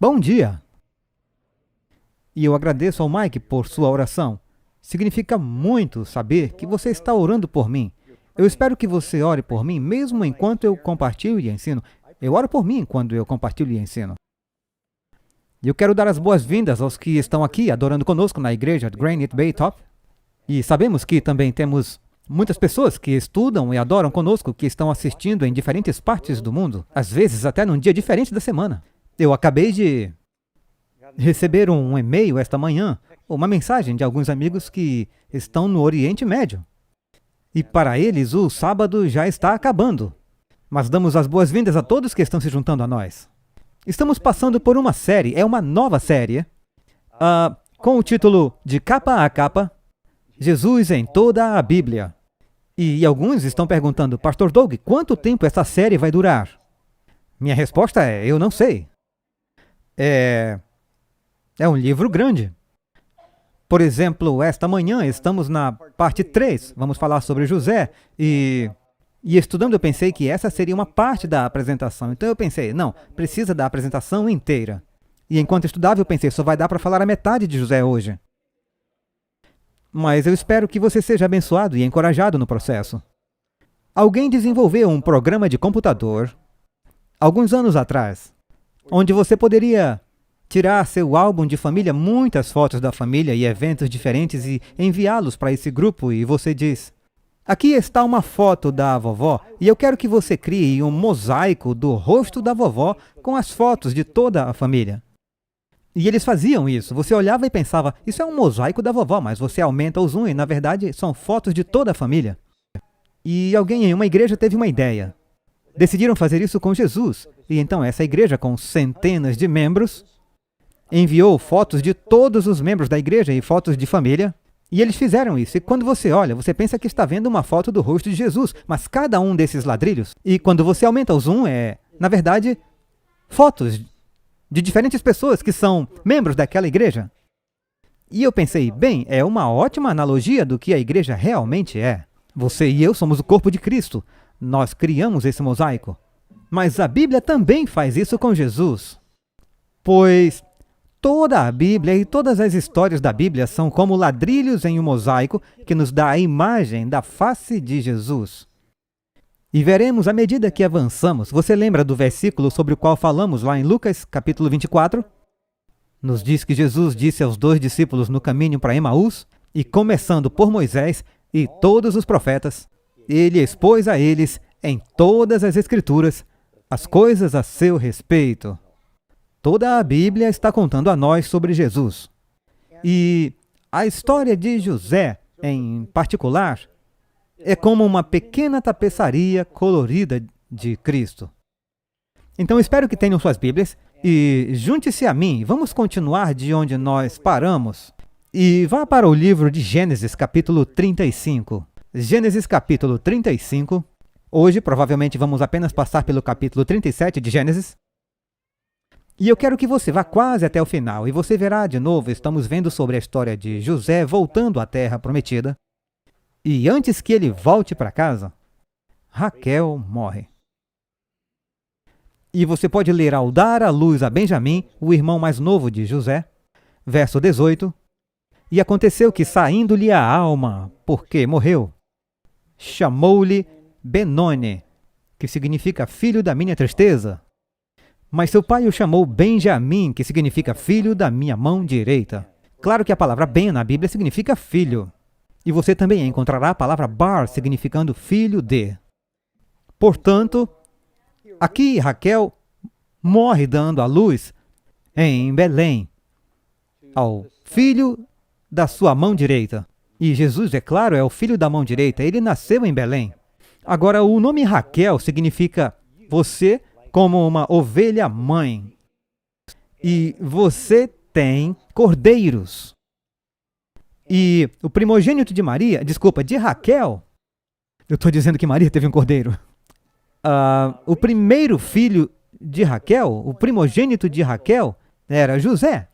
Bom dia! E eu agradeço ao Mike por sua oração. Significa muito saber que você está orando por mim. Eu espero que você ore por mim mesmo enquanto eu compartilho e ensino. Eu oro por mim quando eu compartilho e ensino. E eu quero dar as boas-vindas aos que estão aqui adorando conosco na igreja de Granite Bay Top. E sabemos que também temos muitas pessoas que estudam e adoram conosco, que estão assistindo em diferentes partes do mundo, às vezes até num dia diferente da semana. Eu acabei de receber um e-mail esta manhã, uma mensagem de alguns amigos que estão no Oriente Médio. E para eles o sábado já está acabando. Mas damos as boas-vindas a todos que estão se juntando a nós. Estamos passando por uma série, é uma nova série, com o título De Capa a Capa, Jesus em toda a Bíblia. E alguns estão perguntando, Pastor Doug, quanto tempo essa série vai durar? Minha resposta é, eu não sei. É um livro grande. Por exemplo, esta manhã estamos na parte 3, vamos falar sobre José, e estudando eu pensei que essa seria uma parte da apresentação. Então eu pensei, não, precisa da apresentação inteira. E enquanto estudava eu pensei, só vai dar para falar a metade de José hoje. Mas eu espero que você seja abençoado e encorajado no processo. Alguém desenvolveu um programa de computador, alguns anos atrás, onde você poderia tirar seu álbum de família, muitas fotos da família e eventos diferentes e enviá-los para esse grupo e você diz, aqui está uma foto da vovó e eu quero que você crie um mosaico do rosto da vovó com as fotos de toda a família. E eles faziam isso. Você olhava e pensava, isso é um mosaico da vovó, mas você aumenta o zoom e, na verdade, são fotos de toda a família. E alguém em uma igreja teve uma ideia. Decidiram fazer isso com Jesus. E então essa igreja, com centenas de membros, enviou fotos de todos os membros da igreja e fotos de família. E eles fizeram isso. E quando você olha, você pensa que está vendo uma foto do rosto de Jesus. Mas cada um desses ladrilhos, e quando você aumenta o zoom, na verdade, fotos de diferentes pessoas que são membros daquela igreja. E eu pensei, bem, é uma ótima analogia do que a igreja realmente é. Você e eu somos o corpo de Cristo. Nós criamos esse mosaico. Mas a Bíblia também faz isso com Jesus. Pois toda a Bíblia e todas as histórias da Bíblia são como ladrilhos em um mosaico que nos dá a imagem da face de Jesus. E veremos à medida que avançamos. Você lembra do versículo sobre o qual falamos lá em Lucas, capítulo 24? Nos diz que Jesus disse aos 2 discípulos no caminho para Emaús, e começando por Moisés e todos os profetas, ele expôs a eles, em todas as Escrituras, as coisas a seu respeito. Toda a Bíblia está contando a nós sobre Jesus. E a história de José, em particular, é como uma pequena tapeçaria colorida de Cristo. Então espero que tenham suas Bíblias e junte-se a mim. Vamos continuar de onde nós paramos. E vá para o livro de Gênesis, capítulo 35. Gênesis, capítulo 35. Hoje, provavelmente, vamos apenas passar pelo capítulo 37 de Gênesis. E eu quero que você vá quase até o final. E você verá de novo, estamos vendo sobre a história de José voltando à terra prometida. E antes que ele volte para casa, Raquel morre. E você pode ler ao dar à luz a Benjamim, o irmão mais novo de José, verso 18. E aconteceu que, saindo-lhe a alma, porque morreu, chamou-lhe Benoni, que significa filho da minha tristeza. Mas seu pai o chamou Benjamim, que significa filho da minha mão direita. Claro que a palavra Ben na Bíblia significa filho. E você também encontrará a palavra bar, significando filho de. Portanto, aqui Raquel morre dando à luz em Belém, ao filho da sua mão direita. E Jesus, é claro, é o filho da mão direita. Ele nasceu em Belém. Agora, o nome Raquel significa você como uma ovelha mãe. E você tem cordeiros. E o primogênito de de Raquel, eu estou dizendo que Maria teve um cordeiro. O primeiro filho de Raquel, o primogênito de Raquel, era José.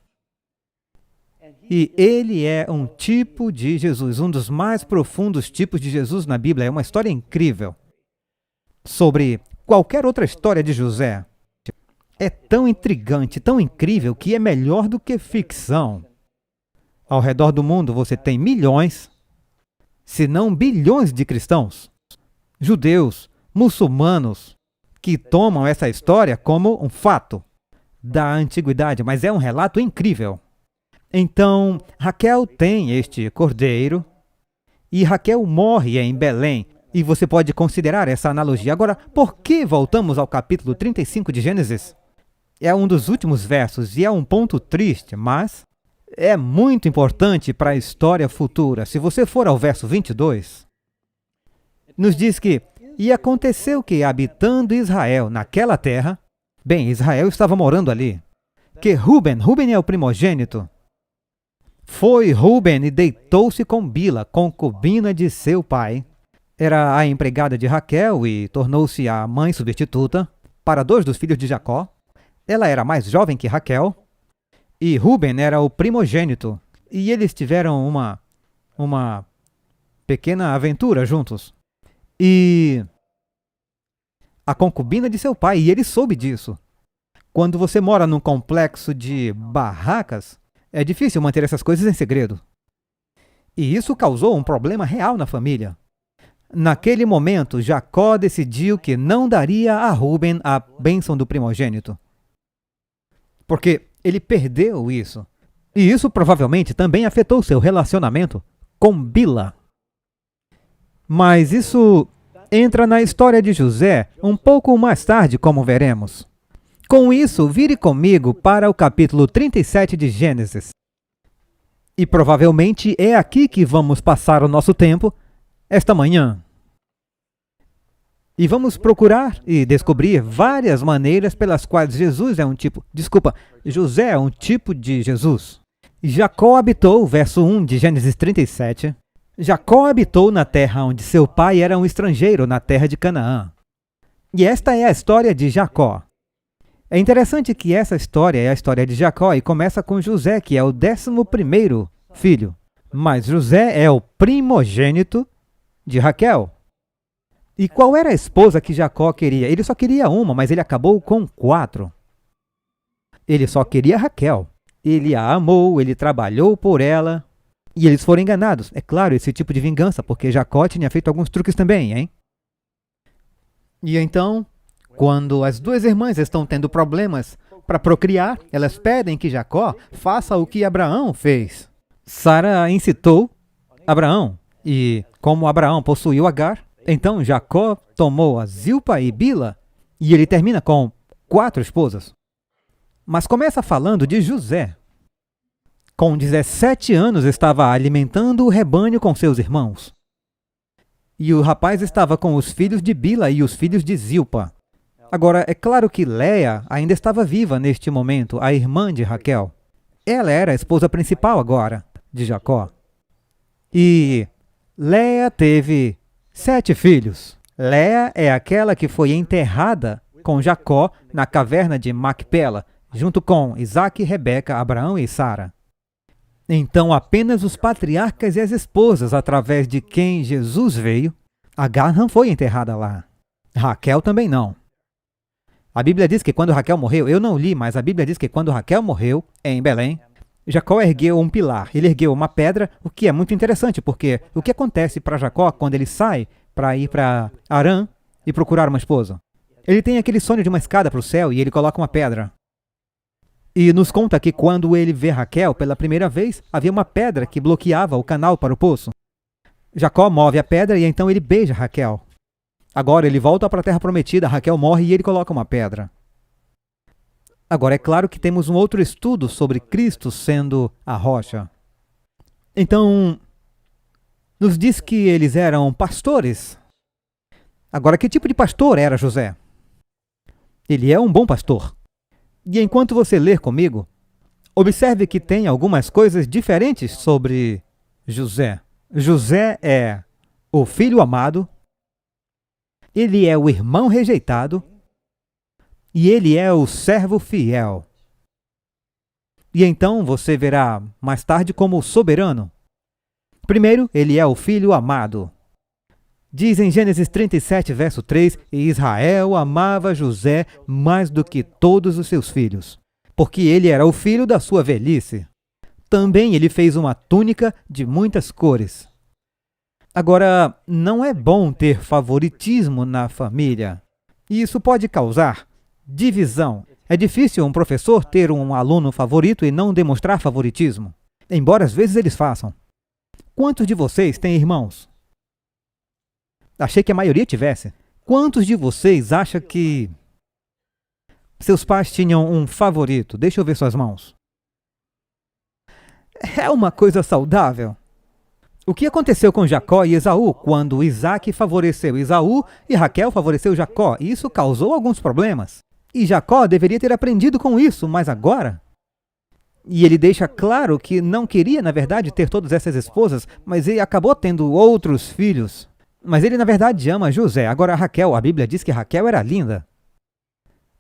E ele é um tipo de Jesus, um dos mais profundos tipos de Jesus na Bíblia. É uma história incrível. Sobre qualquer outra história de José, é tão intrigante, tão incrível, que é melhor do que ficção. Ao redor do mundo você tem milhões, se não bilhões de cristãos, judeus, muçulmanos, que tomam essa história como um fato da antiguidade, mas é um relato incrível. Então, Raquel tem este cordeiro e Raquel morre em Belém. E você pode considerar essa analogia. Agora, por que voltamos ao capítulo 35 de Gênesis? É um dos últimos versos e é um ponto triste, mas é muito importante para a história futura. Se você for ao verso 22, nos diz que: e aconteceu que, habitando Israel naquela terra, bem, Israel estava morando ali, que Ruben é o primogênito, foi Ruben e deitou-se com Bila, concubina de seu pai. Era a empregada de Raquel e tornou-se a mãe substituta para 2 dos filhos de Jacó. Ela era mais jovem que Raquel e Ruben era o primogênito. E eles tiveram uma pequena aventura juntos. E a concubina de seu pai, e ele soube disso. Quando você mora num complexo de barracas, é difícil manter essas coisas em segredo. E isso causou um problema real na família. Naquele momento, Jacó decidiu que não daria a Ruben a bênção do primogênito, porque ele perdeu isso. E isso provavelmente também afetou seu relacionamento com Bila. Mas isso entra na história de José um pouco mais tarde, como veremos. Com isso, vire comigo para o capítulo 37 de Gênesis. E provavelmente é aqui que vamos passar o nosso tempo esta manhã. E vamos procurar e descobrir várias maneiras pelas quais José é um tipo de Jesus. Jacó habitou, verso 1 de Gênesis 37, Jacó habitou na terra onde seu pai era um estrangeiro, na terra de Canaã. E esta é a história de Jacó. É interessante que essa história é a história de Jacó e começa com José, que é o 11º filho. Mas José é o primogênito de Raquel. E qual era a esposa que Jacó queria? Ele só queria uma, mas ele acabou com 4. Ele só queria Raquel. Ele a amou, ele trabalhou por ela. E eles foram enganados. É claro, esse tipo de vingança, porque Jacó tinha feito alguns truques também, hein? E então, quando as 2 irmãs estão tendo problemas para procriar, elas pedem que Jacó faça o que Abraão fez. Sara incitou Abraão, e como Abraão possuiu Agar, então Jacó tomou a Zilpa e Bila, e ele termina com 4 esposas. Mas começa falando de José. Com 17 anos estava alimentando o rebanho com seus irmãos. E o rapaz estava com os filhos de Bila e os filhos de Zilpa. Agora, é claro que Léia ainda estava viva neste momento, a irmã de Raquel. Ela era a esposa principal agora, de Jacó. E Léia teve 7 filhos. Léia é aquela que foi enterrada com Jacó na caverna de Macpela, junto com Isaac, Rebeca, Abraão e Sara. Então, apenas os patriarcas e as esposas, através de quem Jesus veio, Agar não foi enterrada lá. Raquel também não. A Bíblia diz que quando Raquel morreu, eu não li, mas a Bíblia diz que quando Raquel morreu, em Belém, Jacó ergueu um pilar, ele ergueu uma pedra, o que é muito interessante, porque o que acontece para Jacó quando ele sai para ir para Harã e procurar uma esposa? Ele tem aquele sonho de uma escada para o céu e ele coloca uma pedra. E nos conta que quando ele vê Raquel pela primeira vez, havia uma pedra que bloqueava o canal para o poço. Jacó move a pedra e então ele beija Raquel. Agora ele volta para a terra prometida, Raquel morre e ele coloca uma pedra. Agora, é claro que temos um outro estudo sobre Cristo sendo a rocha. Então, nos diz que eles eram pastores. Agora, que tipo de pastor era José? Ele é um bom pastor. E enquanto você ler comigo, observe que tem algumas coisas diferentes sobre José. José é o filho amado, ele é o irmão rejeitado e ele é o servo fiel. E então você verá mais tarde como soberano. Primeiro, ele é o filho amado. Diz em Gênesis 37, verso 3, e Israel amava José mais do que todos os seus filhos, porque ele era o filho da sua velhice. Também ele fez uma túnica de muitas cores. Agora, não é bom ter favoritismo na família. E isso pode causar divisão. É difícil um professor ter um aluno favorito e não demonstrar favoritismo, embora às vezes eles façam. Quantos de vocês têm irmãos? Achei que a maioria tivesse. Quantos de vocês acham que seus pais tinham um favorito? Deixa eu ver suas mãos. É uma coisa saudável. O que aconteceu com Jacó e Esaú quando Isaac favoreceu Esaú e Raquel favoreceu Jacó? Isso causou alguns problemas. E Jacó deveria ter aprendido com isso, mas agora? E ele deixa claro que não queria, na verdade, ter todas essas esposas, mas ele acabou tendo outros filhos. Mas ele, na verdade, ama José. Agora, Raquel, a Bíblia diz que Raquel era linda.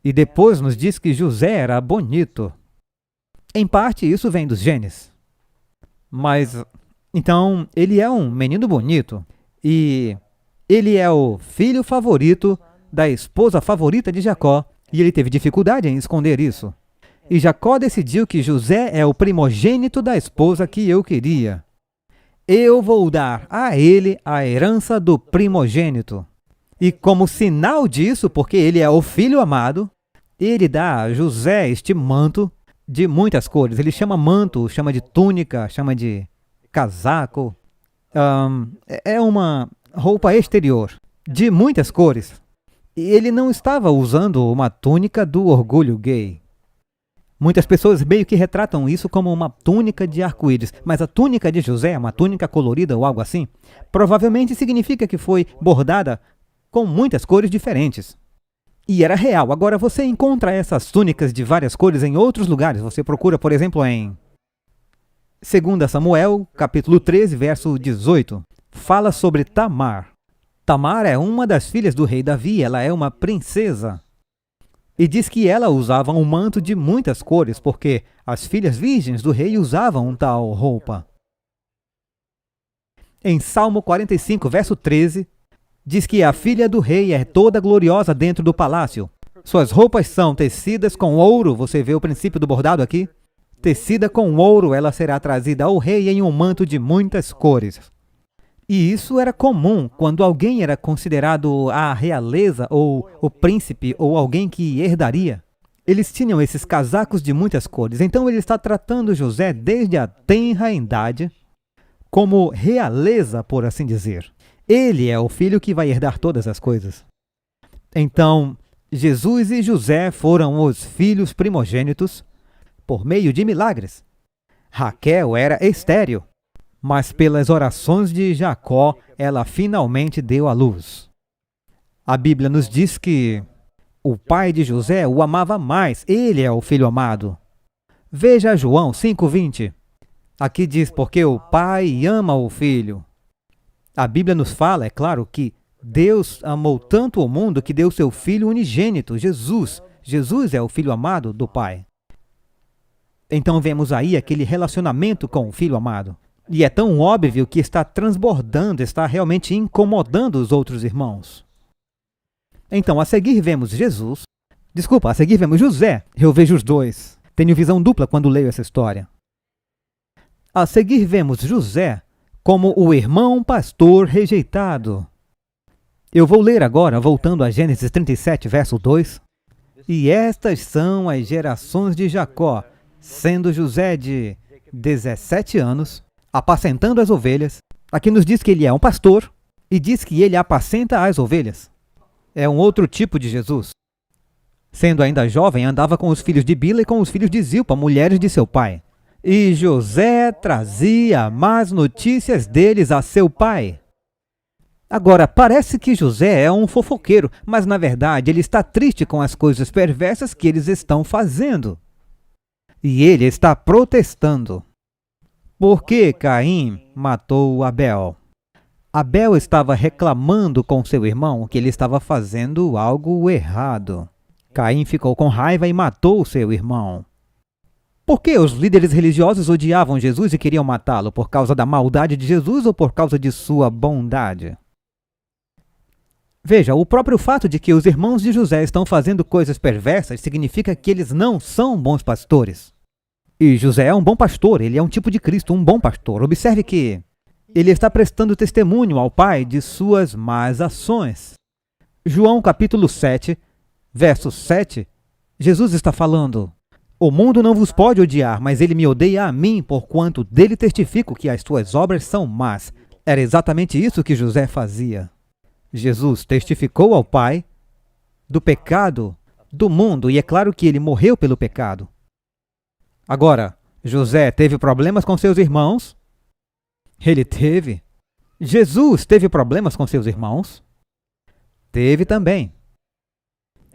E depois nos diz que José era bonito. Em parte, isso vem dos genes. Mas, então, ele é um menino bonito. E ele é o filho favorito da esposa favorita de Jacó. E ele teve dificuldade em esconder isso. E Jacó decidiu que José é o primogênito da esposa que eu queria. Eu vou dar a ele a herança do primogênito. E como sinal disso, porque ele é o filho amado, ele dá a José este manto de muitas cores. Ele chama manto, chama de túnica, chama de casaco. É uma roupa exterior de muitas cores. E ele não estava usando uma túnica do orgulho gay. Muitas pessoas meio que retratam isso como uma túnica de arco-íris, mas a túnica de José, uma túnica colorida ou algo assim, provavelmente significa que foi bordada com muitas cores diferentes. E era real. Agora você encontra essas túnicas de várias cores em outros lugares. Você procura, por exemplo, em 2 Samuel, capítulo 13, verso 18. Fala sobre Tamar. Tamar é uma das filhas do rei Davi, ela é uma princesa. E diz que ela usava um manto de muitas cores, porque as filhas virgens do rei usavam tal roupa. Em Salmo 45, verso 13, diz que a filha do rei é toda gloriosa dentro do palácio. Suas roupas são tecidas com ouro, você vê o princípio do bordado aqui? Tecida com ouro, ela será trazida ao rei em um manto de muitas cores. E isso era comum quando alguém era considerado a realeza ou o príncipe ou alguém que herdaria. Eles tinham esses casacos de muitas cores. Então ele está tratando José desde a tenra idade como realeza, por assim dizer. Ele é o filho que vai herdar todas as coisas. Então, Jesus e José foram os filhos primogênitos por meio de milagres. Raquel era estéril. Mas pelas orações de Jacó, ela finalmente deu à luz. A Bíblia nos diz que o pai de José o amava mais, ele é o filho amado. Veja João 5,20. Aqui diz, porque o pai ama o filho. A Bíblia nos fala, é claro, que Deus amou tanto o mundo que deu seu filho unigênito, Jesus. Jesus é o filho amado do pai. Então vemos aí aquele relacionamento com o filho amado. E é tão óbvio que está transbordando, está realmente incomodando os outros irmãos. Então, a seguir vemos a seguir vemos José. Eu vejo os dois. Tenho visão dupla quando leio essa história. A seguir vemos José como o irmão pastor rejeitado. Eu vou ler agora, voltando a Gênesis 37, verso 2. E estas são as gerações de Jacó, sendo José de 17 anos, apacentando as ovelhas. Aqui nos diz que ele é um pastor e diz que ele apacenta as ovelhas. É um outro tipo de Jesus. Sendo ainda jovem, andava com os filhos de Bila e com os filhos de Zilpa, mulheres de seu pai. E José trazia más notícias deles a seu pai. Agora, parece que José é um fofoqueiro, mas na verdade ele está triste com as coisas perversas que eles estão fazendo. E ele está protestando. Por que Caim matou Abel? Abel estava reclamando com seu irmão que ele estava fazendo algo errado. Caim ficou com raiva e matou seu irmão. Por que os líderes religiosos odiavam Jesus e queriam matá-lo? Por causa da maldade de Jesus ou por causa de sua bondade? Veja, o próprio fato de que os irmãos de José estão fazendo coisas perversas significa que eles não são bons pastores. E José é um bom pastor, ele é um tipo de Cristo, um bom pastor. Observe que ele está prestando testemunho ao Pai de suas más ações. João capítulo 7, verso 7, Jesus está falando: o mundo não vos pode odiar, mas ele me odeia a mim, porquanto dele testifico que as tuas obras são más. Era exatamente isso que José fazia. Jesus testificou ao Pai do pecado do mundo, e é claro que ele morreu pelo pecado. Agora, José teve problemas com seus irmãos? Ele teve. Jesus teve problemas com seus irmãos? Teve também.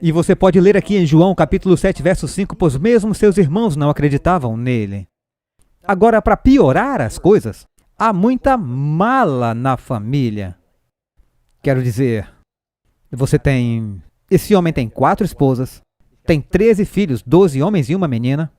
E você pode ler aqui em João capítulo 7, verso 5, pois mesmo seus irmãos não acreditavam nele. Agora, para piorar as coisas, há muita mala na família. Quero dizer, esse homem tem 4 esposas, tem 13 filhos, 12 homens e uma menina.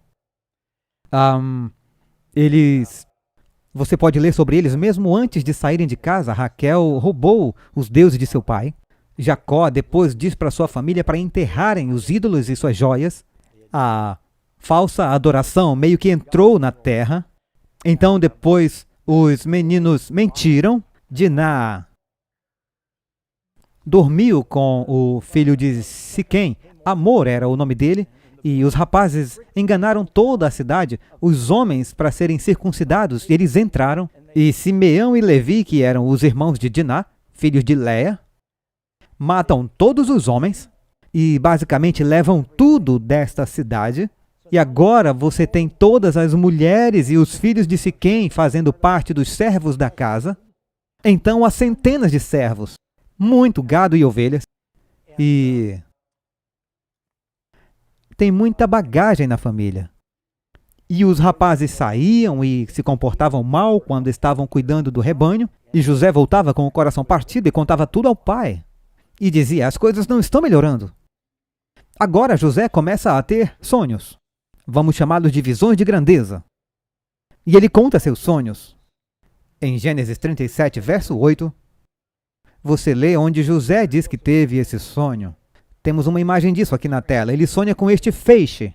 Você pode ler sobre eles mesmo antes de saírem de casa. Raquel roubou os deuses de seu pai. Jacó depois diz para sua família para enterrarem os ídolos e suas joias. A falsa adoração meio que entrou na terra. Então depois os meninos mentiram. Diná dormiu com o filho de Siquém. Amor era o nome dele. E os rapazes enganaram toda a cidade, os homens, para serem circuncidados. Eles entraram, e Simeão e Levi, que eram os irmãos de Diná, filhos de Léa, matam todos os homens e basicamente levam tudo desta cidade. E agora você tem todas as mulheres e os filhos de Siquém fazendo parte dos servos da casa. Então há centenas de servos, muito gado e ovelhas, e tem muita bagagem na família. E os rapazes saíam e se comportavam mal quando estavam cuidando do rebanho, e José voltava com o coração partido e contava tudo ao pai. E dizia: as coisas não estão melhorando. Agora José começa a ter sonhos. Vamos chamá-los de visões de grandeza. E ele conta seus sonhos. Em Gênesis 37, verso 8, você lê onde José diz que teve esse sonho. Temos uma imagem disso aqui na tela. Ele sonha com este feixe.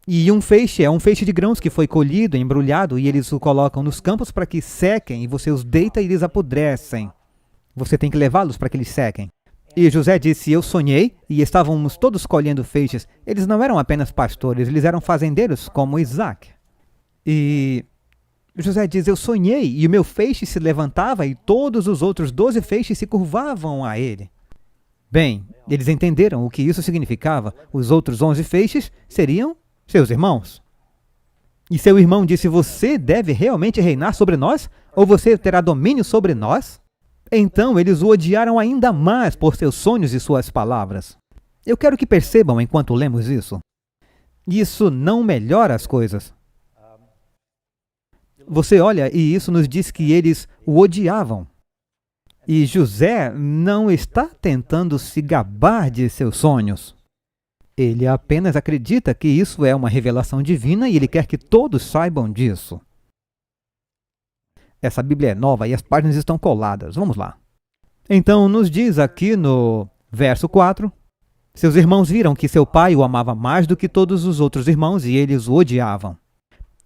E um feixe é um feixe de grãos que foi colhido, embrulhado, e eles o colocam nos campos para que sequem, e você os deita e eles apodrecem. Você tem que levá-los para que eles sequem. E José disse: eu sonhei, e estávamos todos colhendo feixes. Eles não eram apenas pastores, eles eram fazendeiros, como Isaac. E José diz: eu sonhei, e o meu feixe se levantava, e todos os outros 12 feixes se curvavam a ele. Bem, eles entenderam o que isso significava. Os outros 11 feixes seriam seus irmãos. E seu irmão disse: você deve realmente reinar sobre nós? Ou você terá domínio sobre nós? Então eles o odiaram ainda mais por seus sonhos e suas palavras. Eu quero que percebam enquanto lemos isso. Isso não melhora as coisas. Você olha e isso nos diz que eles o odiavam. E José não está tentando se gabar de seus sonhos. Ele apenas acredita que isso é uma revelação divina e ele quer que todos saibam disso. Essa Bíblia é nova e as páginas estão coladas. Vamos lá. Então, nos diz aqui no verso 4, seus irmãos viram que seu pai o amava mais do que todos os outros irmãos e eles o odiavam.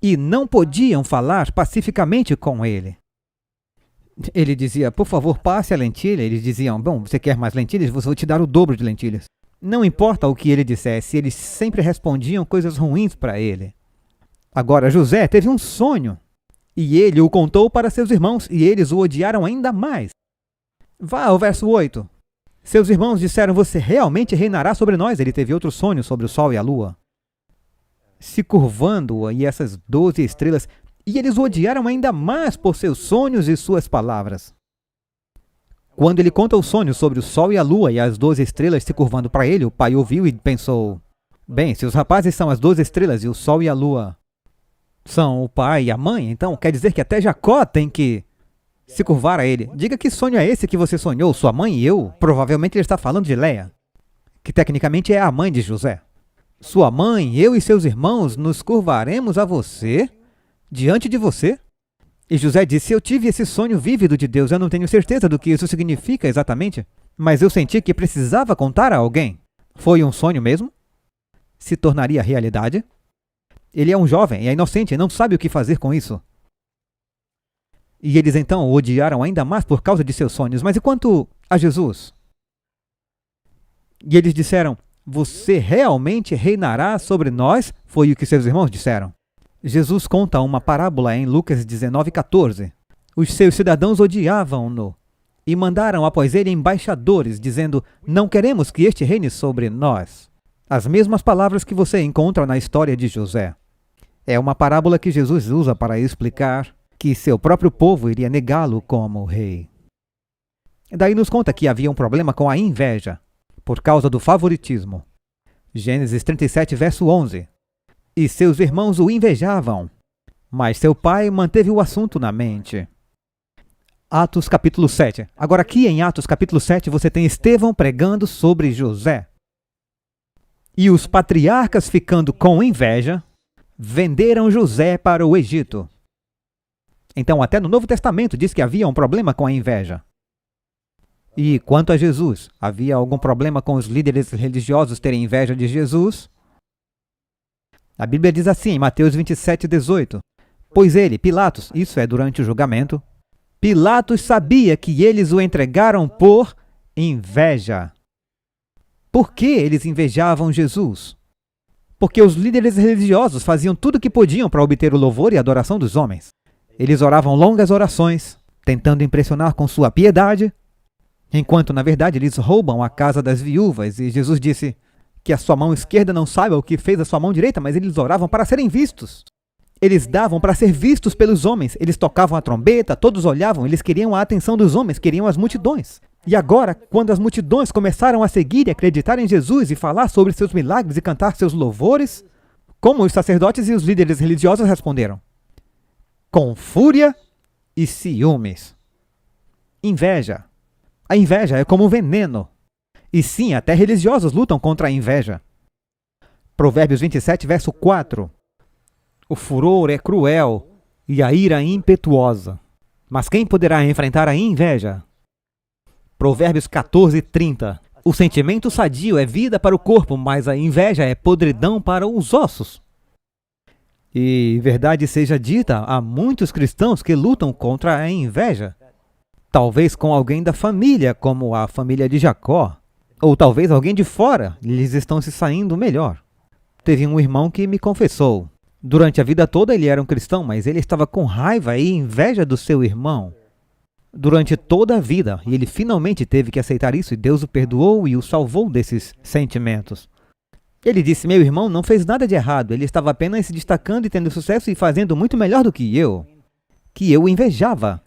E não podiam falar pacificamente com ele. Ele dizia: por favor, passe a lentilha. Eles diziam: bom, você quer mais lentilhas? Vou te dar o dobro de lentilhas. Não importa o que ele dissesse, eles sempre respondiam coisas ruins para ele. Agora, José teve um sonho, e ele o contou para seus irmãos, e eles o odiaram ainda mais. Vá ao verso 8. Seus irmãos disseram: você realmente reinará sobre nós? Ele teve outro sonho sobre o sol e a lua, se curvando, e essas 12 estrelas, e eles o odiaram ainda mais por seus sonhos e suas palavras. Quando ele conta o sonho sobre o sol e a lua e as 12 estrelas se curvando para ele, o pai ouviu e pensou: bem, se os rapazes são as 12 estrelas e o sol e a lua são o pai e a mãe, então quer dizer que até Jacó tem que se curvar a ele. Diga que sonho é esse que você sonhou, sua mãe e eu? Provavelmente ele está falando de Léa, que tecnicamente é a mãe de José. Sua mãe, eu e seus irmãos nos curvaremos a você, diante de você? E José disse: eu tive esse sonho vívido de Deus, eu não tenho certeza do que isso significa exatamente. mas eu senti que precisava contar a alguém. Foi um sonho mesmo? Se tornaria realidade? Ele é um jovem, é inocente e não sabe o que fazer com isso. E eles então o odiaram ainda mais por causa de seus sonhos. Mas e quanto a Jesus? E eles disseram: você realmente reinará sobre nós? Foi o que seus irmãos disseram. Jesus conta uma parábola em Lucas 19:14. Os seus cidadãos odiavam-no e mandaram após ele embaixadores, dizendo: não queremos que este reine sobre nós. As mesmas palavras que você encontra na história de José. É uma parábola que Jesus usa para explicar que seu próprio povo iria negá-lo como rei. Daí nos conta que havia um problema com a inveja, por causa do favoritismo. Gênesis 37, verso 11. E seus irmãos o invejavam, mas seu pai manteve o assunto na mente. Atos capítulo 7. Agora aqui em Atos capítulo 7 você tem Estevão pregando sobre José. E os patriarcas, ficando com inveja, venderam José para o Egito. Então até no Novo Testamento diz que havia um problema com a inveja. E quanto a Jesus, havia algum problema com os líderes religiosos terem inveja de Jesus? A Bíblia diz assim em Mateus 27:18. Pois ele, Pilatos, isso é durante o julgamento, Pilatos sabia que eles o entregaram por inveja. Por que eles invejavam Jesus? Porque os líderes religiosos faziam tudo o que podiam para obter o louvor e a adoração dos homens. Eles oravam longas orações, tentando impressionar com sua piedade, enquanto, na verdade, eles roubam a casa das viúvas. E Jesus disse que a sua mão esquerda não saiba o que fez a sua mão direita, mas eles oravam para serem vistos. Eles davam para ser vistos pelos homens. Eles tocavam a trombeta, todos olhavam, eles queriam a atenção dos homens, queriam as multidões. E agora, quando as multidões começaram a seguir e acreditar em Jesus e falar sobre seus milagres e cantar seus louvores, como os sacerdotes e os líderes religiosos responderam? Com fúria e ciúmes. Inveja. A inveja é como um veneno. E sim, até religiosos lutam contra a inveja. Provérbios 27, verso 4. O furor é cruel e a ira impetuosa. Mas quem poderá enfrentar a inveja? Provérbios 14, 30. O sentimento sadio é vida para o corpo, mas a inveja é podridão para os ossos. E verdade seja dita, há muitos cristãos que lutam contra a inveja. Talvez com alguém da família, como a família de Jacó. Ou talvez alguém de fora, eles estão se saindo melhor. Teve um irmão que me confessou. Durante a vida toda ele era um cristão, mas ele estava com raiva e inveja do seu irmão. Durante toda a vida, e ele finalmente teve que aceitar isso, e Deus o perdoou e o salvou desses sentimentos. Ele disse: meu irmão não fez nada de errado, ele estava apenas se destacando e tendo sucesso e fazendo muito melhor do que eu o invejava.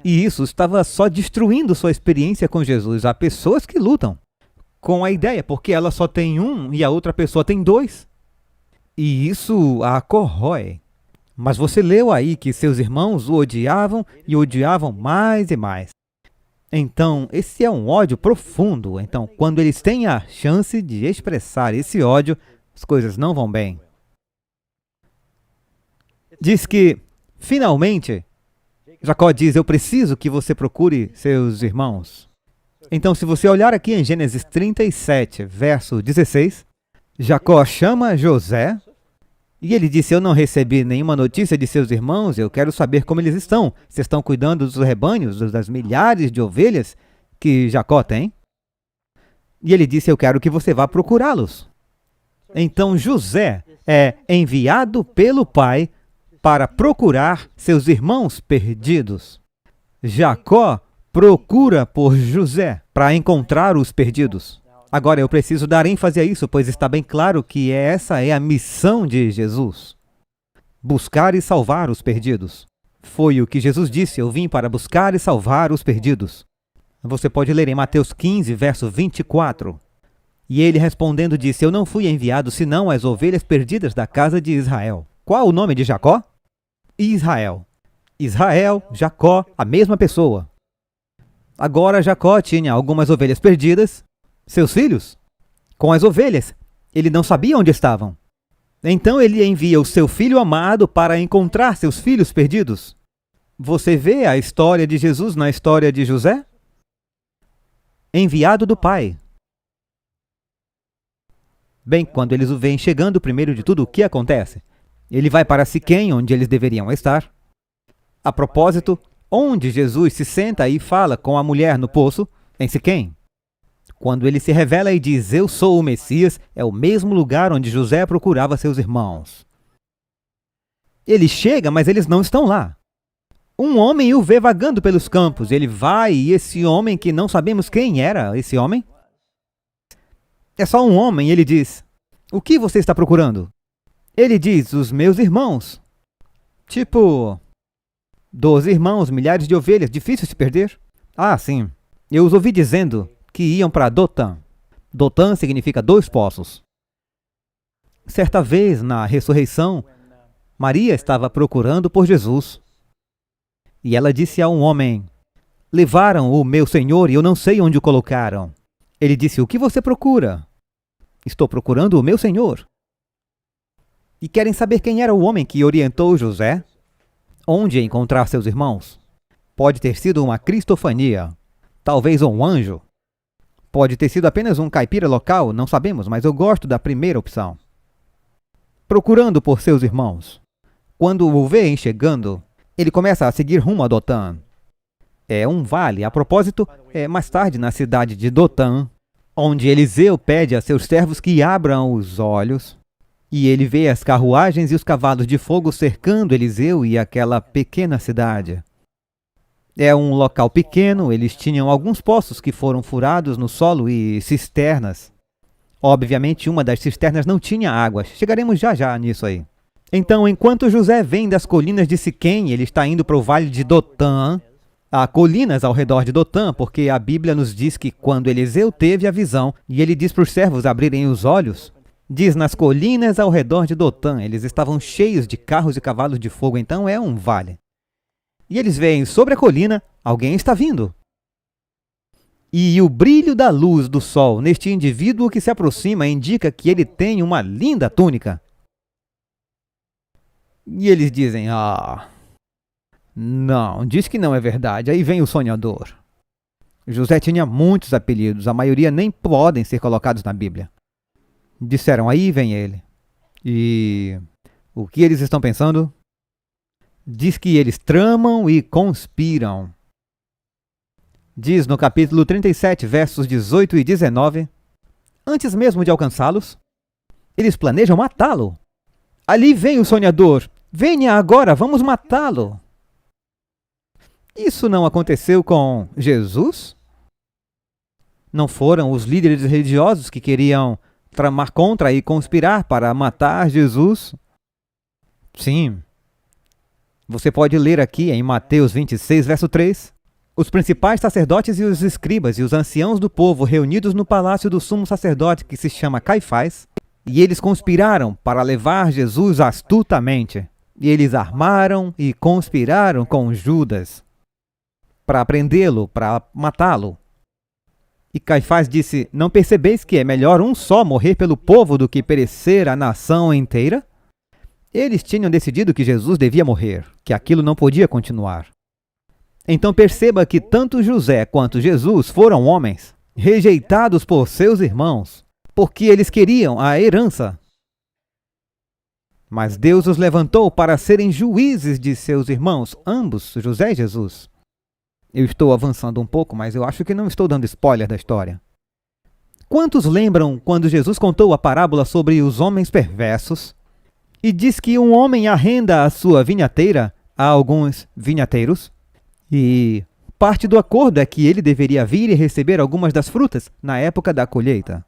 E isso estava só destruindo sua experiência com Jesus. Há pessoas que lutam com a ideia, porque ela só tem um e a outra pessoa tem dois. E isso a corrói. Mas você leu aí que seus irmãos o odiavam e o odiavam mais e mais. Então, esse é um ódio profundo. Então, quando eles têm a chance de expressar esse ódio, as coisas não vão bem. Diz que, finalmente, Jacó diz: eu preciso que você procure seus irmãos. Então, se você olhar aqui em Gênesis 37, verso 16, Jacó chama José e ele disse: eu não recebi nenhuma notícia de seus irmãos, eu quero saber como eles estão. Se estão cuidando dos rebanhos, das milhares de ovelhas que Jacó tem? E ele disse: eu quero que você vá procurá-los. Então José é enviado pelo pai para procurar seus irmãos perdidos. Jacó procura por José para encontrar os perdidos. Agora, eu preciso dar ênfase a isso, pois está bem claro que essa é a missão de Jesus. Buscar e salvar os perdidos. Foi o que Jesus disse: eu vim para buscar e salvar os perdidos. Você pode ler em Mateus 15, verso 24. E ele respondendo disse: eu não fui enviado senão às ovelhas perdidas da casa de Israel. Qual o nome de Jacó? Israel. Israel, Jacó, a mesma pessoa. Agora Jacó tinha algumas ovelhas perdidas, seus filhos, com as ovelhas. Ele não sabia onde estavam. Então ele envia o seu filho amado para encontrar seus filhos perdidos. Você vê a história de Jesus na história de José? enviado do Pai. Bem, quando eles o veem chegando, primeiro de tudo, o que acontece? Ele vai para Siquém, onde eles deveriam estar. A propósito, onde Jesus se senta e fala com a mulher no poço, em Siquém. Quando ele se revela e diz, eu sou o Messias, é o mesmo lugar onde José procurava seus irmãos. Ele chega, mas eles não estão lá. Um homem o vê vagando pelos campos. Ele vai e esse homem, que não sabemos quem era esse homem, é só um homem, ele diz, o que você está procurando? Ele diz, os meus irmãos. Tipo, 12 irmãos, milhares de ovelhas, difícil se perder? Ah, sim. Eu os ouvi dizendo que iam para Dotã. Dotã significa 2 poços. Certa vez, na ressurreição, Maria estava procurando por Jesus. E ela disse a um homem, levaram o meu Senhor e eu não sei onde o colocaram. Ele disse, o que você procura? Estou procurando o meu Senhor. E querem saber quem era o homem que orientou José? Onde encontrar seus irmãos? Pode ter sido uma cristofania, talvez um anjo. Pode ter sido apenas um caipira local, não sabemos, mas eu gosto da primeira opção. Procurando por seus irmãos. Quando o veem chegando, ele começa a seguir rumo a Dotã. É um vale, a propósito, é mais tarde na cidade de Dotã, onde Eliseu pede a seus servos que abram os olhos, e ele vê as carruagens e os cavalos de fogo cercando Eliseu e aquela pequena cidade. É um local pequeno, eles tinham alguns poços que foram furados no solo e cisternas. Obviamente, uma das cisternas não tinha água. Chegaremos já já nisso aí. Então, enquanto José vem das colinas de Siquém, ele está indo para o vale de Dotã. Há colinas ao redor de Dotã, porque a Bíblia nos diz que quando Eliseu teve a visão, e ele diz para os servos abrirem os olhos, diz nas colinas ao redor de Dotã, eles estavam cheios de carros e cavalos de fogo, então é um vale. E eles veem sobre a colina, alguém está vindo. E o brilho da luz do sol neste indivíduo que se aproxima indica que ele tem uma linda túnica. E eles dizem, não, diz que não é verdade, aí vem o sonhador. José tinha muitos apelidos, a maioria nem podem ser colocados na Bíblia. Disseram, aí vem ele. E o que eles estão pensando? Diz que eles tramam e conspiram. Diz no capítulo 37, versos 18 e 19, antes mesmo de alcançá-los, eles planejam matá-lo. Ali vem o sonhador. Venha agora, vamos matá-lo. Isso não aconteceu com Jesus? Não foram os líderes religiosos que queriam tramar contra e conspirar para matar Jesus? Sim. Você pode ler aqui em Mateus 26, verso 3. Os principais sacerdotes e os escribas e os anciãos do povo reunidos no palácio do sumo sacerdote, que se chama Caifás, e eles conspiraram para levar Jesus astutamente. E eles armaram e conspiraram com Judas para prendê-lo, para matá-lo. E Caifás disse, não percebeis que é melhor um só morrer pelo povo do que perecer a nação inteira? Eles tinham decidido que Jesus devia morrer, que aquilo não podia continuar. Então perceba que tanto José quanto Jesus foram homens, rejeitados por seus irmãos, porque eles queriam a herança. Mas Deus os levantou para serem juízes de seus irmãos, ambos, José e Jesus. Eu estou avançando um pouco, mas eu acho que não estou dando spoiler da história. Quantos lembram quando Jesus contou a parábola sobre os homens perversos e diz que um homem arrenda a sua vinhateira a alguns vinhateiros? E parte do acordo é que ele deveria vir e receber algumas das frutas na época da colheita.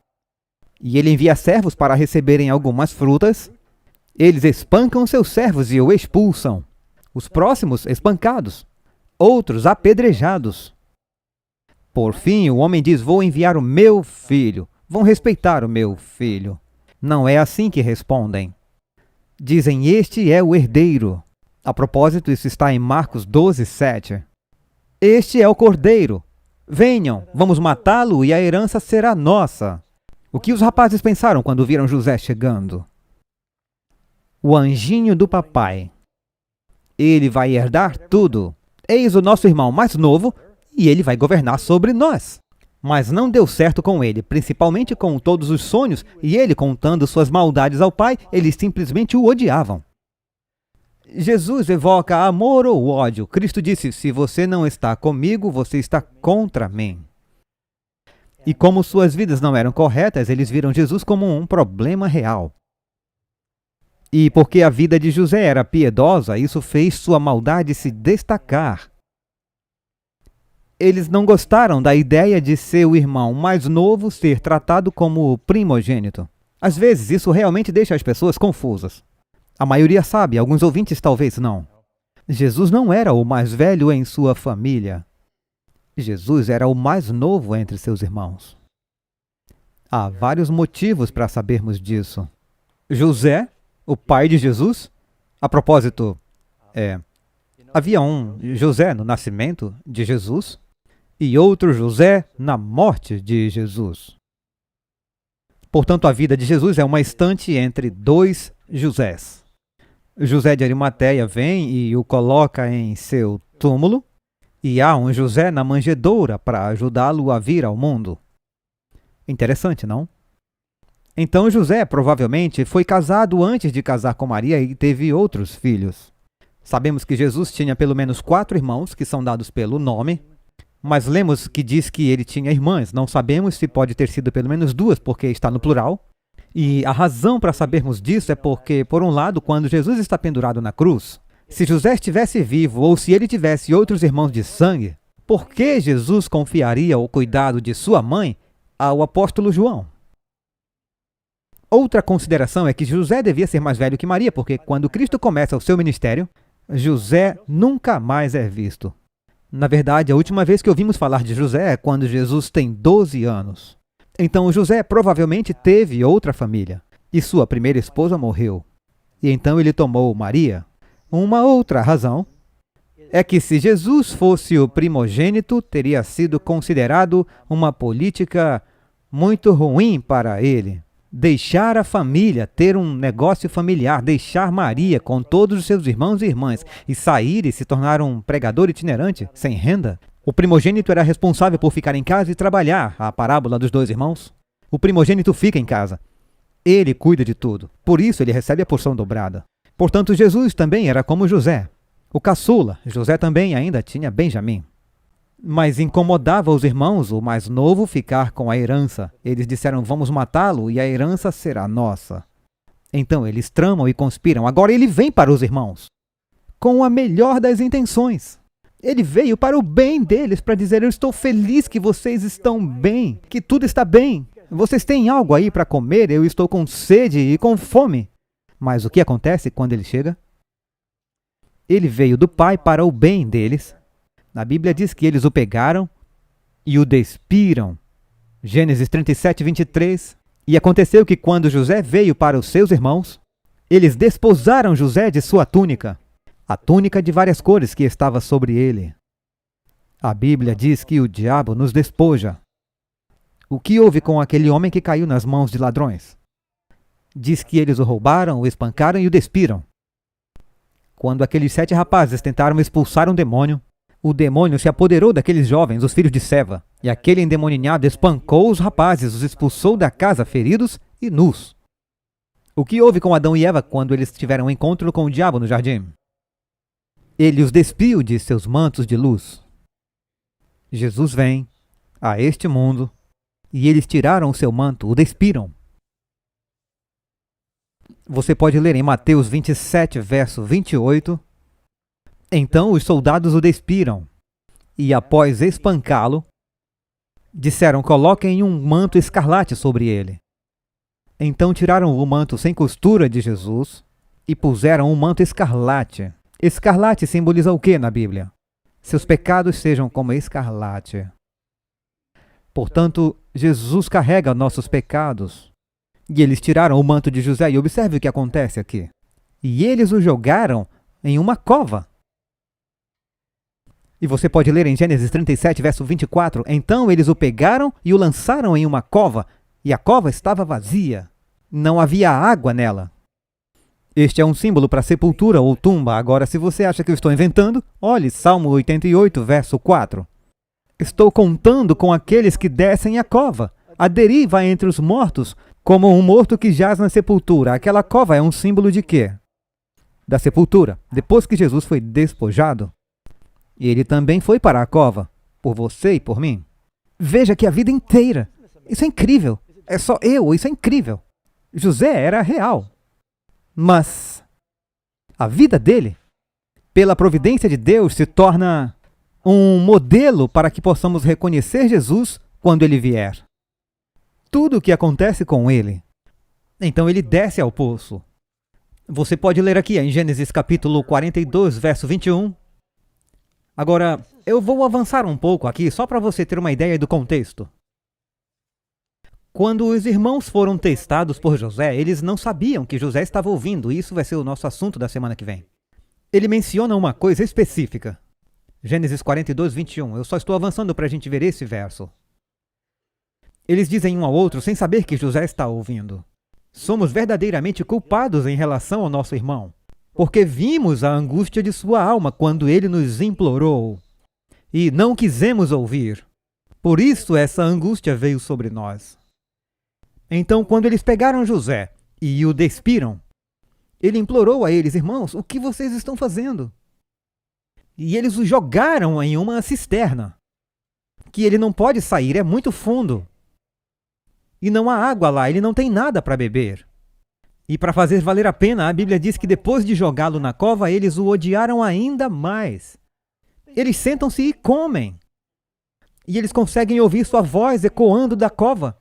E ele envia servos para receberem algumas frutas. Eles espancam seus servos e o expulsam. Os próximos, espancados. Outros, apedrejados. Por fim, o homem diz, vou enviar o meu filho. Vão respeitar o meu filho. Não é assim que respondem. Dizem, este é o herdeiro. A propósito, isso está em Marcos 12, 7. Este é o cordeiro. Venham, vamos matá-lo e a herança será nossa. O que os rapazes pensaram quando viram José chegando? O anjinho do papai. Ele vai herdar tudo. Eis o nosso irmão mais novo e ele vai governar sobre nós. Mas não deu certo com ele, principalmente com todos os sonhos, e ele contando suas maldades ao pai, eles simplesmente o odiavam. Jesus evoca amor ou ódio. Cristo disse, se você não está comigo, você está contra mim. E como suas vidas não eram corretas, eles viram Jesus como um problema real. E porque a vida de José era piedosa, isso fez sua maldade se destacar. Eles não gostaram da ideia de seu irmão mais novo ser tratado como o primogênito. Às vezes, isso realmente deixa as pessoas confusas. A maioria sabe, alguns ouvintes talvez não. Jesus não era o mais velho em sua família. Jesus era o mais novo entre seus irmãos. Há vários motivos para sabermos disso. José, o pai de Jesus, a propósito, havia um José no nascimento de Jesus e outro José na morte de Jesus. Portanto, a vida de Jesus é uma estante entre dois Josés. José de Arimateia vem e o coloca em seu túmulo, e há um José na manjedoura para ajudá-lo a vir ao mundo. Interessante, não? Então José provavelmente foi casado antes de casar com Maria e teve outros filhos. Sabemos que Jesus tinha pelo menos 4 irmãos, que são dados pelo nome, mas lemos que diz que ele tinha irmãs. Não sabemos se pode ter sido pelo menos 2, porque está no plural. E a razão para sabermos disso é porque, por um lado, quando Jesus está pendurado na cruz, se José estivesse vivo ou se ele tivesse outros irmãos de sangue, por que Jesus confiaria o cuidado de sua mãe ao apóstolo João? Outra consideração é que José devia ser mais velho que Maria, porque quando Cristo começa o seu ministério, José nunca mais é visto. Na verdade, a última vez que ouvimos falar de José é quando Jesus tem 12 anos. Então José provavelmente teve outra família, e sua primeira esposa morreu. E então ele tomou Maria. Uma outra razão é que se Jesus fosse o primogênito, teria sido considerado uma política muito ruim para ele. Deixar a família, ter um negócio familiar, deixar Maria com todos os seus irmãos e irmãs e sair e se tornar um pregador itinerante, sem renda. O primogênito era responsável por ficar em casa e trabalhar, a parábola dos 2 irmãos. O primogênito fica em casa. Ele cuida de tudo. Por isso ele recebe a porção dobrada. Portanto, Jesus também era como José. O caçula, José também ainda tinha Benjamim. Mas incomodava os irmãos, o mais novo, ficar com a herança. Eles disseram, vamos matá-lo e a herança será nossa. Então eles tramam e conspiram. Agora ele vem para os irmãos, com a melhor das intenções. Ele veio para o bem deles, para dizer, eu estou feliz que vocês estão bem, que tudo está bem. Vocês têm algo aí para comer? Eu estou com sede e com fome. Mas o que acontece quando ele chega? Ele veio do Pai para o bem deles. Na Bíblia diz que eles o pegaram e o despiram. Gênesis 37, 23. E aconteceu que quando José veio para os seus irmãos, eles desposaram José de sua túnica, a túnica de várias cores que estava sobre ele. A Bíblia diz que o diabo nos despoja. O que houve com aquele homem que caiu nas mãos de ladrões? Diz que eles o roubaram, o espancaram e o despiram. Quando aqueles 7 rapazes tentaram expulsar um demônio, o demônio se apoderou daqueles jovens, os filhos de Seva, e aquele endemoninhado espancou os rapazes, os expulsou da casa feridos e nus. O que houve com Adão e Eva quando eles tiveram um encontro com o diabo no jardim? Ele os despiu de seus mantos de luz. Jesus vem a este mundo e eles tiraram o seu manto, o despiram. Você pode ler em Mateus 27, verso 28. Então os soldados o despiram e, após espancá-lo, disseram, coloquem um manto escarlate sobre ele. Então tiraram o manto sem costura de Jesus e puseram um manto escarlate. Escarlate simboliza o que na Bíblia? Seus pecados sejam como escarlate. Portanto, Jesus carrega nossos pecados. E eles tiraram o manto de José, e observe o que acontece aqui. E eles o jogaram em uma cova. E você pode ler em Gênesis 37, verso 24. Então eles o pegaram e o lançaram em uma cova, e a cova estava vazia. Não havia água nela. Este é um símbolo para sepultura ou tumba. Agora, se você acha que eu estou inventando, olhe Salmo 88, verso 4. Estou contando com aqueles que descem à cova. A deriva entre os mortos, como um morto que jaz na sepultura. Aquela cova é um símbolo de quê? Da sepultura. Depois que Jesus foi despojado, ele também foi para a cova, por você e por mim. Veja que a vida inteira, isso é incrível. É só isso é incrível. José era real. Mas a vida dele, pela providência de Deus, se torna um modelo para que possamos reconhecer Jesus quando ele vier. Tudo o que acontece com ele. Então ele desce ao poço. Você pode ler aqui em Gênesis capítulo 42, verso 21. Agora, eu vou avançar um pouco aqui só para você ter uma ideia do contexto. Quando os irmãos foram testados por José, eles não sabiam que José estava ouvindo. Isso vai ser o nosso assunto da semana que vem. Ele menciona uma coisa específica. Gênesis 42, 21. Eu só estou avançando para a gente ver esse verso. Eles dizem um ao outro sem saber que José está ouvindo: somos verdadeiramente culpados em relação ao nosso irmão, porque vimos a angústia de sua alma quando ele nos implorou e não quisemos ouvir. Por isso essa angústia veio sobre nós. Então, quando eles pegaram José e o despiram, ele implorou a eles: irmãos, o que vocês estão fazendo? E eles o jogaram em uma cisterna, que ele não pode sair, é muito fundo. E não há água lá, ele não tem nada para beber. E para fazer valer a pena, a Bíblia diz que depois de jogá-lo na cova, eles o odiaram ainda mais. Eles sentam-se e comem. E eles conseguem ouvir sua voz ecoando da cova: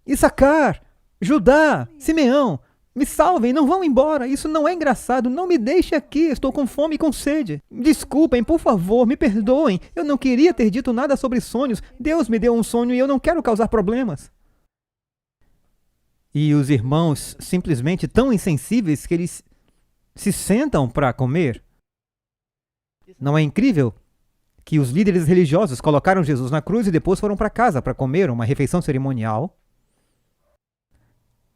Issacar, Judá, Simeão, me salvem, não vão embora, isso não é engraçado, não me deixe aqui, estou com fome e com sede. Desculpem, por favor, me perdoem, eu não queria ter dito nada sobre sonhos, Deus me deu um sonho e eu não quero causar problemas. E os irmãos, simplesmente tão insensíveis que eles se sentam para comer. Não é incrível que os líderes religiosos colocaram Jesus na cruz e depois foram para casa para comer uma refeição cerimonial?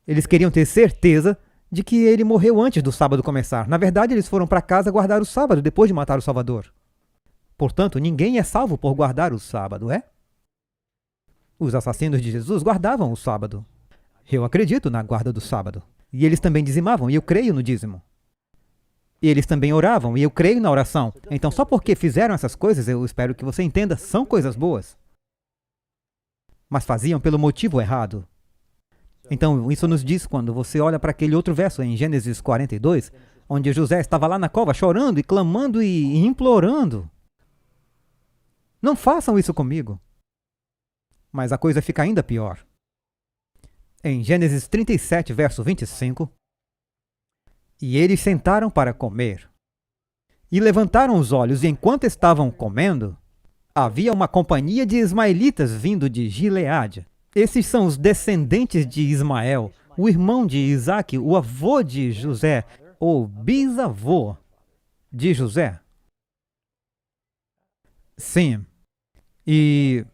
Eles queriam ter certeza de que ele morreu antes do sábado começar. Na verdade, eles foram para casa guardar o sábado depois de matar o Salvador. Portanto, ninguém é salvo por guardar o sábado, é? Os assassinos de Jesus guardavam o sábado. Eu acredito na guarda do sábado. E eles também dizimavam, e eu creio no dízimo. E eles também oravam, e eu creio na oração. Então, só porque fizeram essas coisas, eu espero que você entenda, são coisas boas. Mas faziam pelo motivo errado. Então, isso nos diz quando você olha para aquele outro verso em Gênesis 42, onde José estava lá na cova chorando e clamando e implorando. Não façam isso comigo. Mas a coisa fica ainda pior. Em Gênesis 37, verso 25, e eles sentaram para comer. E levantaram os olhos, e enquanto estavam comendo, havia uma companhia de ismaelitas vindo de Gileade. Esses são os descendentes de Ismael, o irmão de Isaque, o avô de José, ou bisavô de José. Sim. E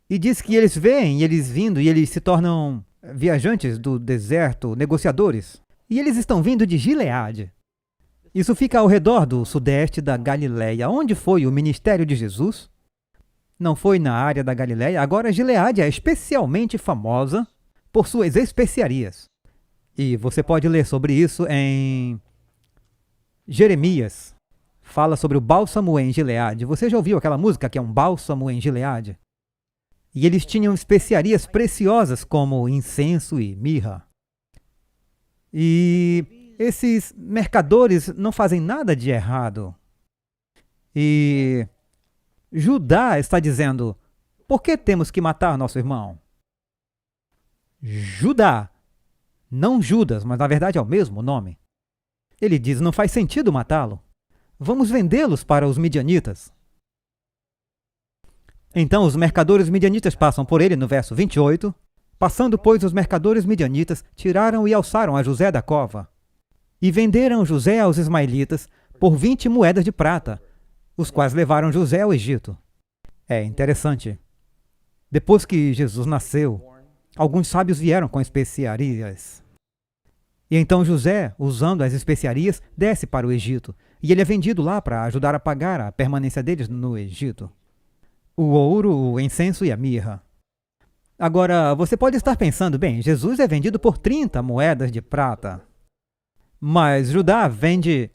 diz que eles veem eles vindo e eles se tornam viajantes do deserto, negociadores. E eles estão vindo de Gileade. Isso fica ao redor do sudeste da Galileia. Onde foi o ministério de Jesus? Não foi na área da Galileia. Agora, Gileade é especialmente famosa por suas especiarias. E você pode ler sobre isso em Jeremias. Fala sobre o bálsamo em Gileade. Você já ouviu aquela música que é um bálsamo em Gileade? E eles tinham especiarias preciosas como incenso e mirra. E esses mercadores não fazem nada de errado. E Judá está dizendo: por que temos que matar nosso irmão? Judá, não Judas, mas na verdade é o mesmo nome. Ele diz: não faz sentido matá-lo. Vamos vendê-los para os midianitas. Então os mercadores midianitas passam por ele no verso 28. Passando, pois, os mercadores midianitas, tiraram e alçaram a José da cova. E venderam José aos ismaelitas por 20 moedas de prata, os quais levaram José ao Egito. É interessante. Depois que Jesus nasceu, alguns sábios vieram com especiarias. E então José, usando as especiarias, desce para o Egito. E ele é vendido lá para ajudar a pagar a permanência deles no Egito. o ouro, o incenso e a mirra. Agora, você pode estar pensando, bem, Jesus é vendido por 30 moedas de prata, mas Judá vende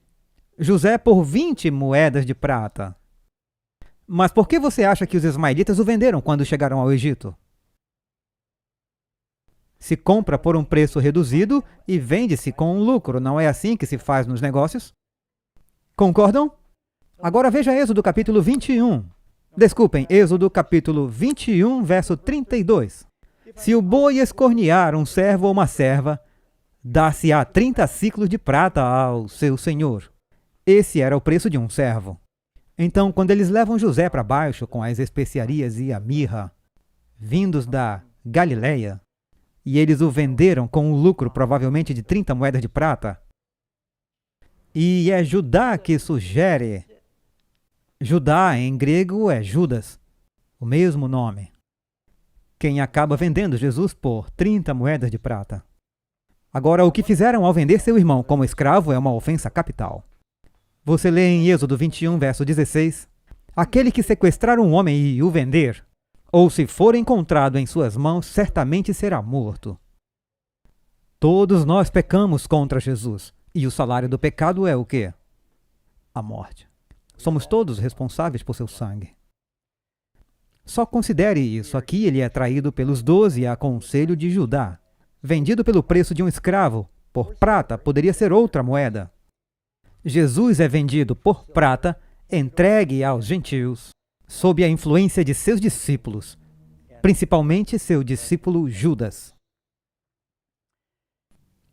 José por 20 moedas de prata. Mas por que você acha que os ismaelitas o venderam quando chegaram ao Egito? Se compra por um preço reduzido e vende-se com um lucro. Não é assim que se faz nos negócios? Concordam? Agora veja Êxodo capítulo 21. Desculpem, Êxodo capítulo 21, verso 32. Se o boi escornear um servo ou uma serva, dá-se-á 30 siclos de prata ao seu senhor. Esse era o preço de um servo. Então, quando eles levam José para baixo com as especiarias e a mirra, vindos da Galileia, e eles o venderam com um lucro provavelmente de 30 moedas de prata, e é Judá que sugere. Judá, em grego, é Judas, o mesmo nome. Quem acaba vendendo Jesus por 30 moedas de prata. Agora, o que fizeram ao vender seu irmão como escravo é uma ofensa capital. Você lê em Êxodo 21, verso 16, aquele que sequestrar um homem e o vender, ou se for encontrado em suas mãos, certamente será morto. Todos nós pecamos contra Jesus, e o salário do pecado é o quê? A morte. Somos todos responsáveis por seu sangue. Só considere isso. Aqui ele é traído pelos 12 a conselho de Judá. Vendido pelo preço de um escravo, por prata, poderia ser outra moeda. Jesus é vendido por prata, entregue aos gentios, sob a influência de seus discípulos, principalmente seu discípulo Judas.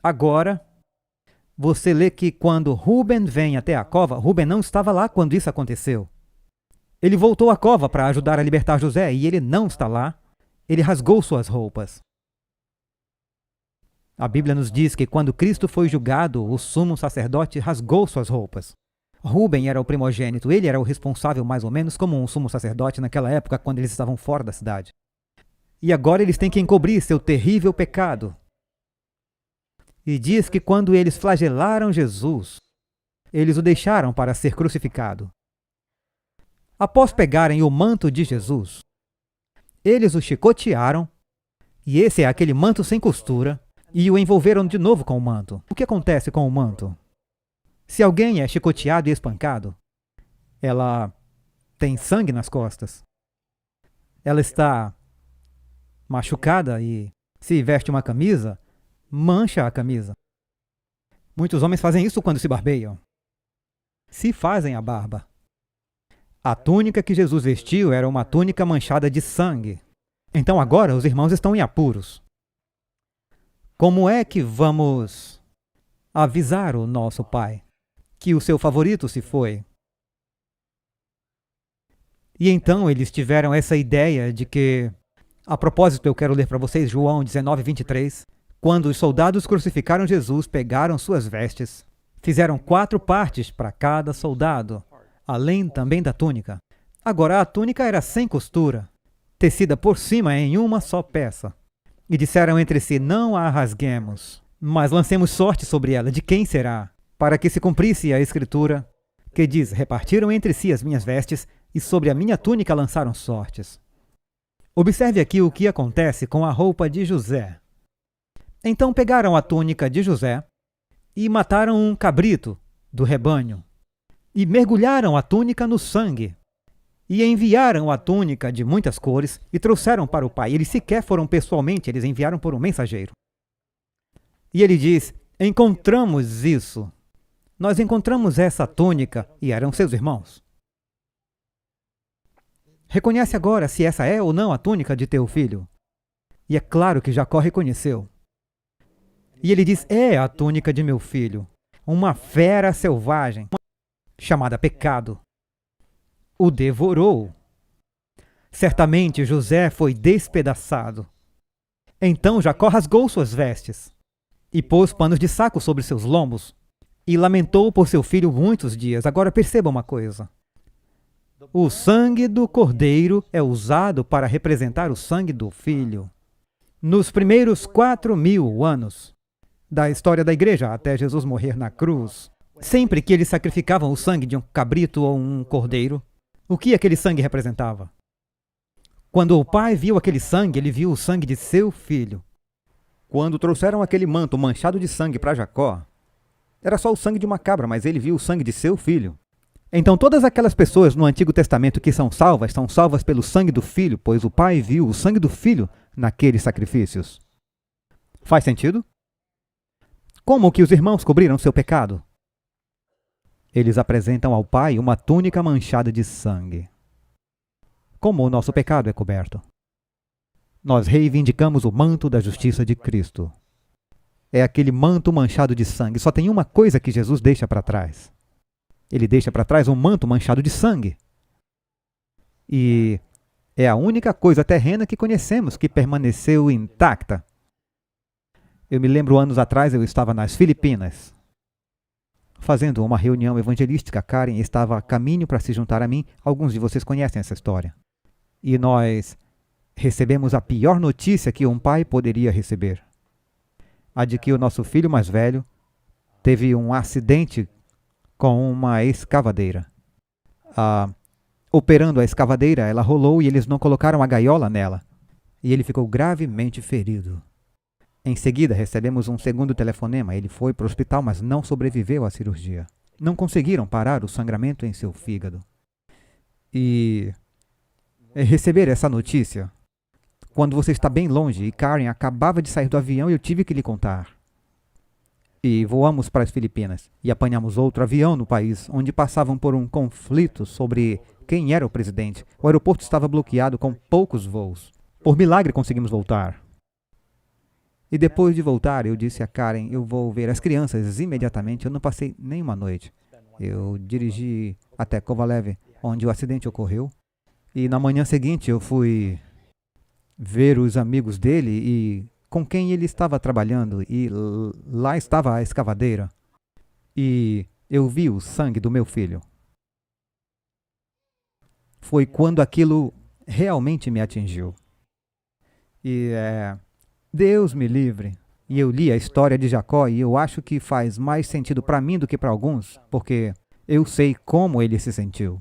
Agora, você lê que quando Rúben vem até a cova, Rúben não estava lá quando isso aconteceu. Ele voltou à cova para ajudar a libertar José e ele não está lá. Ele rasgou suas roupas. A Bíblia nos diz que quando Cristo foi julgado, o sumo sacerdote rasgou suas roupas. Rúben era o primogênito, ele era o responsável mais ou menos como um sumo sacerdote naquela época, quando eles estavam fora da cidade. E agora eles têm que encobrir seu terrível pecado. E diz que quando eles flagelaram Jesus, eles o deixaram para ser crucificado. Após pegarem o manto de Jesus, eles o chicotearam, e esse é aquele manto sem costura, e o envolveram de novo com o manto. O que acontece com o manto? Se alguém é chicoteado e espancado, ela tem sangue nas costas. Ela está machucada e, se veste uma camisa, mancha a camisa. Muitos homens fazem isso quando se barbeiam. Se fazem a barba. A túnica que Jesus vestiu era uma túnica manchada de sangue. Então agora os irmãos estão em apuros. Como é que vamos avisar o nosso pai que o seu favorito se foi? E então eles tiveram essa ideia de que, a propósito, eu quero ler para vocês João 19, 23. Quando os soldados crucificaram Jesus, pegaram suas vestes, fizeram 4 partes para cada soldado, além também da túnica. Agora a túnica era sem costura, tecida por cima em uma só peça. E disseram entre si, não a rasguemos, mas lancemos sorte sobre ela, de quem será? Para que se cumprisse a escritura, que diz, repartiram entre si as minhas vestes, e sobre a minha túnica lançaram sortes. Observe aqui o que acontece com a roupa de José. Então pegaram a túnica de José, e mataram um cabrito do rebanho, e mergulharam a túnica no sangue, e enviaram a túnica de muitas cores e trouxeram para o pai. Eles sequer foram pessoalmente, eles enviaram por um mensageiro. E ele diz, encontramos isso. Nós encontramos essa túnica e eram seus irmãos. Reconhece agora se essa é ou não a túnica de teu filho. E é claro que Jacó reconheceu. E ele diz, é a túnica de meu filho. Uma fera selvagem, chamada pecado, o devorou. Certamente José foi despedaçado. Então Jacó rasgou suas vestes e pôs panos de saco sobre seus lombos e lamentou por seu filho muitos dias. Agora perceba uma coisa. O sangue do cordeiro é usado para representar o sangue do filho. Nos primeiros 4.000 anos da história da igreja, até Jesus morrer na cruz, sempre que eles sacrificavam o sangue de um cabrito ou um cordeiro, o que aquele sangue representava? Quando o pai viu aquele sangue, ele viu o sangue de seu filho. Quando trouxeram aquele manto manchado de sangue para Jacó, era só o sangue de uma cabra, mas ele viu o sangue de seu filho. Então todas aquelas pessoas no Antigo Testamento que são salvas pelo sangue do filho, pois o pai viu o sangue do filho naqueles sacrifícios. Faz sentido? Como que os irmãos cobriram seu pecado? Eles apresentam ao pai uma túnica manchada de sangue. Como o nosso pecado é coberto? Nós reivindicamos o manto da justiça de Cristo. É aquele manto manchado de sangue. Só tem uma coisa que Jesus deixa para trás. Ele deixa para trás um manto manchado de sangue. E é a única coisa terrena que conhecemos que permaneceu intacta. Eu me lembro, anos atrás, eu estava nas Filipinas, fazendo uma reunião evangelística. Karen estava a caminho para se juntar a mim. Alguns de vocês conhecem essa história. E nós recebemos a pior notícia que um pai poderia receber. A de que o nosso filho mais velho teve um acidente com uma escavadeira. Operando a escavadeira, ela rolou e eles não colocaram a gaiola nela. E ele ficou gravemente ferido. Em seguida, recebemos um segundo telefonema. Ele foi para o hospital, mas não sobreviveu à cirurgia. Não conseguiram parar o sangramento em seu fígado. E receber essa notícia, quando você está bem longe, e Karen acabava de sair do avião e eu tive que lhe contar. E voamos para as Filipinas e apanhamos outro avião no país, onde passavam por um conflito sobre quem era o presidente. O aeroporto estava bloqueado com poucos voos. Por milagre conseguimos voltar. E depois de voltar, eu disse a Karen, eu vou ver as crianças imediatamente. Eu não passei nenhuma noite. Eu dirigi até Kovalev, onde o acidente ocorreu. E na manhã seguinte eu fui ver os amigos dele e com quem ele estava trabalhando. E lá estava a escavadeira. E eu vi o sangue do meu filho. Foi quando aquilo realmente me atingiu. E Deus me livre. E eu li a história de Jacó e eu acho que faz mais sentido para mim do que para alguns, porque eu sei como ele se sentiu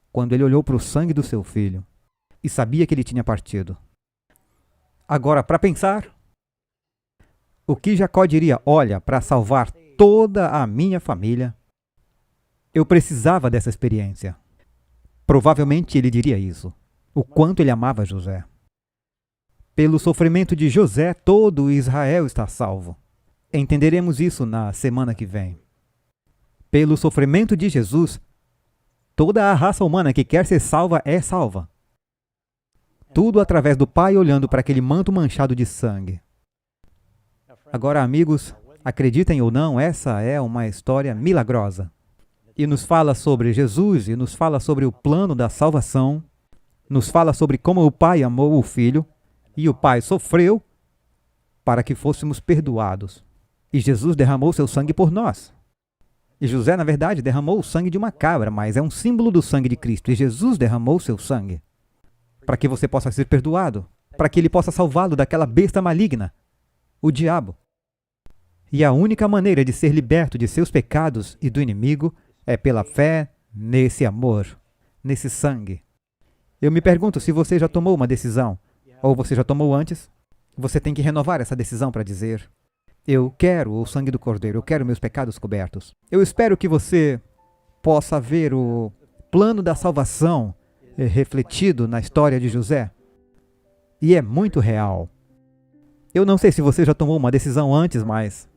quando ele olhou para o sangue do seu filho e sabia que ele tinha partido. Agora, para pensar, o que Jacó diria? Olha, para salvar toda a minha família, eu precisava dessa experiência. Provavelmente ele diria isso. O quanto ele amava José. Pelo sofrimento de José, todo Israel está salvo. Entenderemos isso na semana que vem. Pelo sofrimento de Jesus, toda a raça humana que quer ser salva é salva. Tudo através do Pai olhando para aquele manto manchado de sangue. Agora, amigos, acreditem ou não, essa é uma história milagrosa. E nos fala sobre Jesus, e nos fala sobre o plano da salvação, nos fala sobre como o Pai amou o Filho, e o Pai sofreu para que fôssemos perdoados. E Jesus derramou seu sangue por nós. E José, na verdade, derramou o sangue de uma cabra, mas é um símbolo do sangue de Cristo. E Jesus derramou seu sangue para que você possa ser perdoado, para que ele possa salvá-lo daquela besta maligna, o diabo. E a única maneira de ser liberto de seus pecados e do inimigo é pela fé nesse amor, nesse sangue. Eu me pergunto se você já tomou uma decisão, ou você já tomou antes. Você tem que renovar essa decisão para dizer: eu quero o sangue do Cordeiro, eu quero meus pecados cobertos. Eu espero que você possa ver o plano da salvação refletido na história de José. E é muito real. Eu não sei se você já tomou uma decisão antes, mas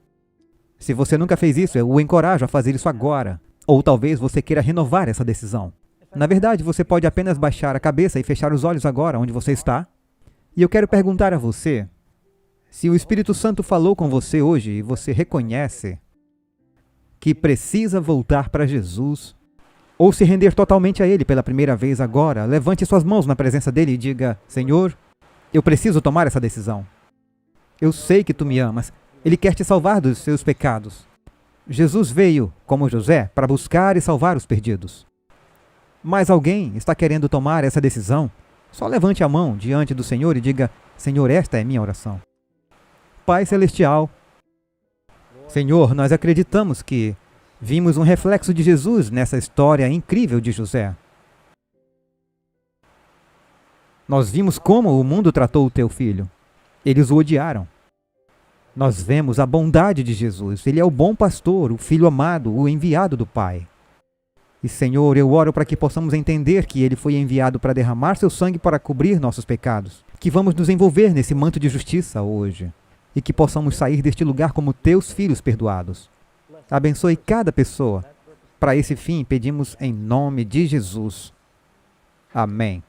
se você nunca fez isso, eu o encorajo a fazer isso agora. Ou talvez você queira renovar essa decisão. Na verdade, você pode apenas baixar a cabeça e fechar os olhos agora, onde você está. E eu quero perguntar a você, se o Espírito Santo falou com você hoje e você reconhece que precisa voltar para Jesus, ou se render totalmente a Ele pela primeira vez agora, levante suas mãos na presença dEle e diga: Senhor, eu preciso tomar essa decisão. Eu sei que Tu me amas. Ele quer te salvar dos seus pecados. Jesus veio, como José, para buscar e salvar os perdidos. Mas alguém está querendo tomar essa decisão? Só levante a mão diante do Senhor e diga: Senhor, esta é minha oração. Pai Celestial, Senhor, nós acreditamos que vimos um reflexo de Jesus nessa história incrível de José. Nós vimos como o mundo tratou o teu filho. Eles o odiaram. Nós vemos a bondade de Jesus. Ele é o bom pastor, o filho amado, o enviado do Pai. E, Senhor, eu oro para que possamos entender que Ele foi enviado para derramar seu sangue para cobrir nossos pecados. Que vamos nos envolver nesse manto de justiça hoje. E que possamos sair deste lugar como teus filhos perdoados. Abençoe cada pessoa. Para esse fim, pedimos em nome de Jesus. Amém.